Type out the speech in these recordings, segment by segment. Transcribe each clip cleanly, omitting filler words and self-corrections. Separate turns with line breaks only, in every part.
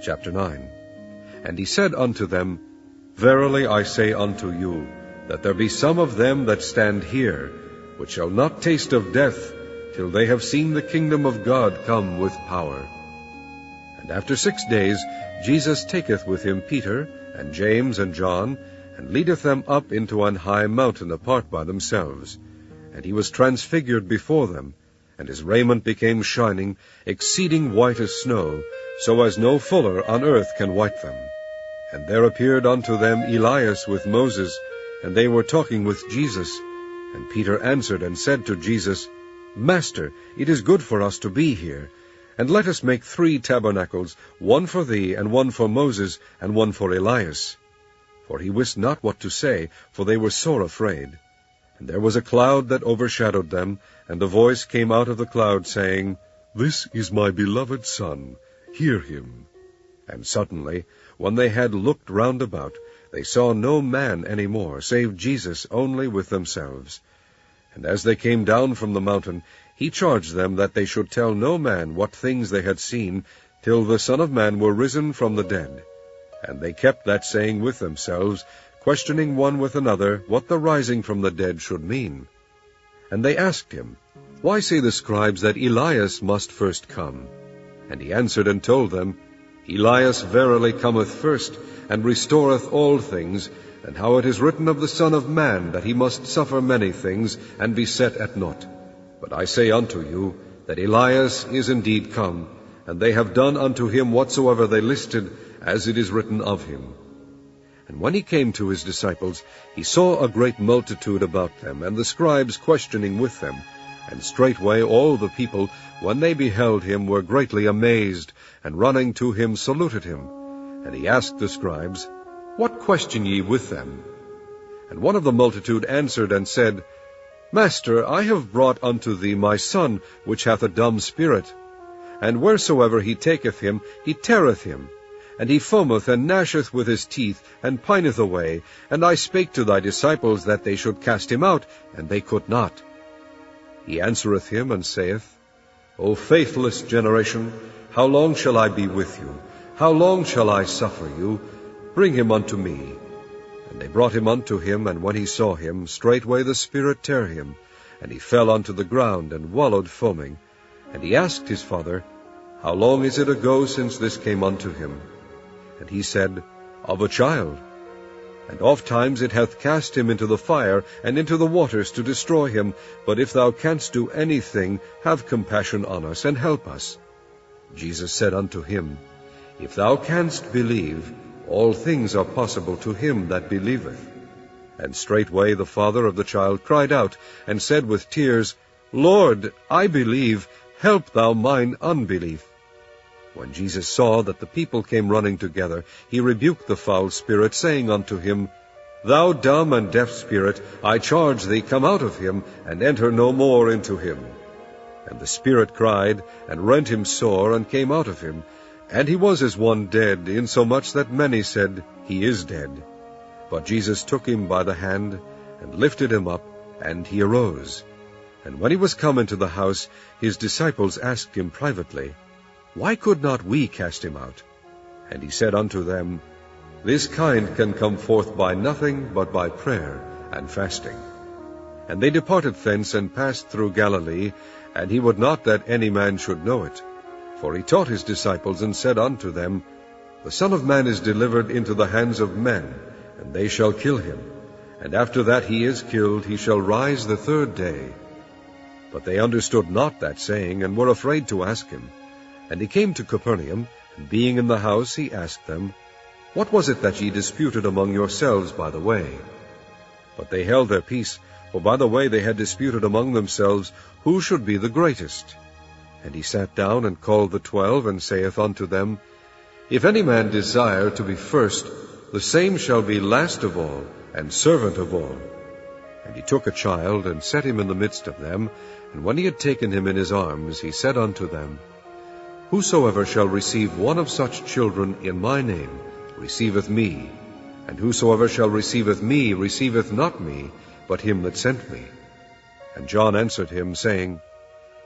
Chapter 9. And he said unto them, Verily I say unto you, that there be some of them that stand here, which shall not taste of death, till they have seen the kingdom of God come with power. And after 6 days Jesus taketh with him Peter, and James, and John, and leadeth them up into an high mountain apart by themselves. And he was transfigured before them, and his raiment became shining, exceeding white as snow, so as no fuller on earth can white them. And there appeared unto them Elias with Moses, and they were talking with Jesus. And Peter answered and said to Jesus, Master, it is good for us to be here. And let us make 3 tabernacles, one for thee, and one for Moses, and one for Elias. For he wist not what to say, for they were sore afraid. And there was a cloud that overshadowed them, and a voice came out of the cloud, saying, This is my beloved Son, hear him. And suddenly, when they had looked round about, they saw no man any more, save Jesus only with themselves. And as they came down from the mountain, he charged them that they should tell no man what things they had seen, till the Son of Man were risen from the dead. And they kept that saying with themselves, questioning one with another what the rising from the dead should mean. And they asked him, Why say the scribes that Elias must first come? And he answered and told them, Elias verily cometh first, and restoreth all things, and how it is written of the Son of Man, that he must suffer many things, and be set at naught. But I say unto you, that Elias is indeed come, and they have done unto him whatsoever they listed, as it is written of him. And when he came to his disciples, he saw a great multitude about them, and the scribes questioning with them. And straightway all the people, when they beheld him, were greatly amazed, and running to him saluted him. And he asked the scribes, What question ye with them? And one of the multitude answered and said, Master, I have brought unto thee my son, which hath a dumb spirit. And wheresoever he taketh him, he teareth him. And he foameth and gnasheth with his teeth, and pineth away. And I spake to thy disciples that they should cast him out, and they could not. He answereth him, and saith, O faithless generation, how long shall I be with you? How long shall I suffer you? Bring him unto me. And they brought him unto him, and when he saw him, straightway the spirit tare him, and he fell unto the ground, and wallowed foaming. And he asked his father, How long is it ago since this came unto him? And he said, Of a child. And ofttimes it hath cast him into the fire, and into the waters to destroy him. But if thou canst do anything, have compassion on us, and help us. Jesus said unto him, If thou canst believe, all things are possible to him that believeth. And straightway the father of the child cried out, and said with tears, Lord, I believe, help thou mine unbelief. When Jesus saw that the people came running together, he rebuked the foul spirit, saying unto him, Thou dumb and deaf spirit, I charge thee, come out of him, and enter no more into him. And the spirit cried, and rent him sore, and came out of him. And he was as one dead, insomuch that many said, He is dead. But Jesus took him by the hand, and lifted him up, and he arose. And when he was come into the house, his disciples asked him privately, Why could not we cast him out? And he said unto them, This kind can come forth by nothing but by prayer and fasting. And they departed thence, and passed through Galilee, and he would not that any man should know it. For he taught his disciples, and said unto them, The Son of Man is delivered into the hands of men, and they shall kill him. And after that he is killed, he shall rise the 3rd day. But they understood not that saying, and were afraid to ask him. And he came to Capernaum, and being in the house, he asked them, What was it that ye disputed among yourselves by the way? But they held their peace, for by the way they had disputed among themselves, who should be the greatest. And he sat down, and called the 12, and saith unto them, If any man desire to be first, the same shall be last of all, and servant of all. And he took a child, and set him in the midst of them, and when he had taken him in his arms, he said unto them, Whosoever shall receive one of such children in my name receiveth me, and whosoever shall receiveth me receiveth not me, but him that sent me. And John answered him, saying,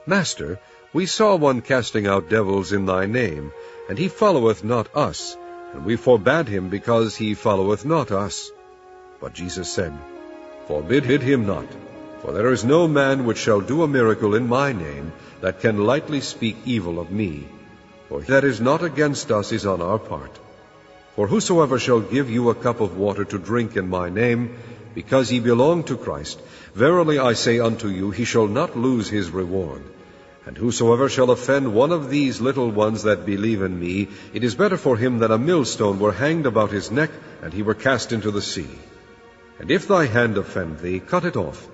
Master, We saw one casting out devils in thy name, and he followeth not us, and we forbade him, because he followeth not us. But Jesus said, Forbid him not, for there is no man which shall do a miracle in my name, that can lightly speak evil of me. For he that is not against us is on our part. For whosoever shall give you a cup of water to drink in my name, because ye belong to Christ, verily I say unto you, he shall not lose his reward. And whosoever shall offend one of these little ones that believe in me, it is better for him that a millstone were hanged about his neck, and he were cast into the sea. And if thy hand offend thee, cut it off.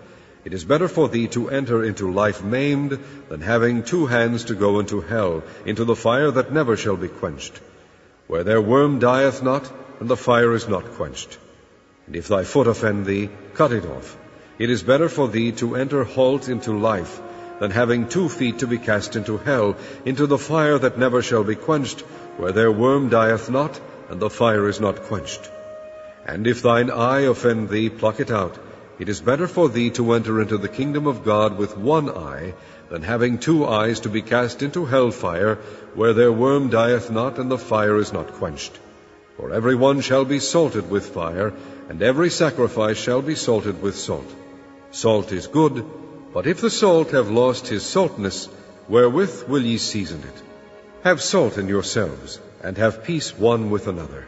It is better for thee to enter into life maimed, than having 2 hands to go into hell, into the fire that never shall be quenched, where their worm dieth not, and the fire is not quenched. And if thy foot offend thee, cut it off. It is better for thee to enter halt into life, than having 2 feet to be cast into hell, into the fire that never shall be quenched, where their worm dieth not, and the fire is not quenched. And if thine eye offend thee, pluck it out. It is better for thee to enter into the kingdom of God with 1 eye, than having 2 eyes to be cast into hell fire, where their worm dieth not, and the fire is not quenched. For every one shall be salted with fire, and every sacrifice shall be salted with salt. Salt is good, but if the salt have lost his saltness, wherewith will ye season it? Have salt in yourselves, and have peace one with another.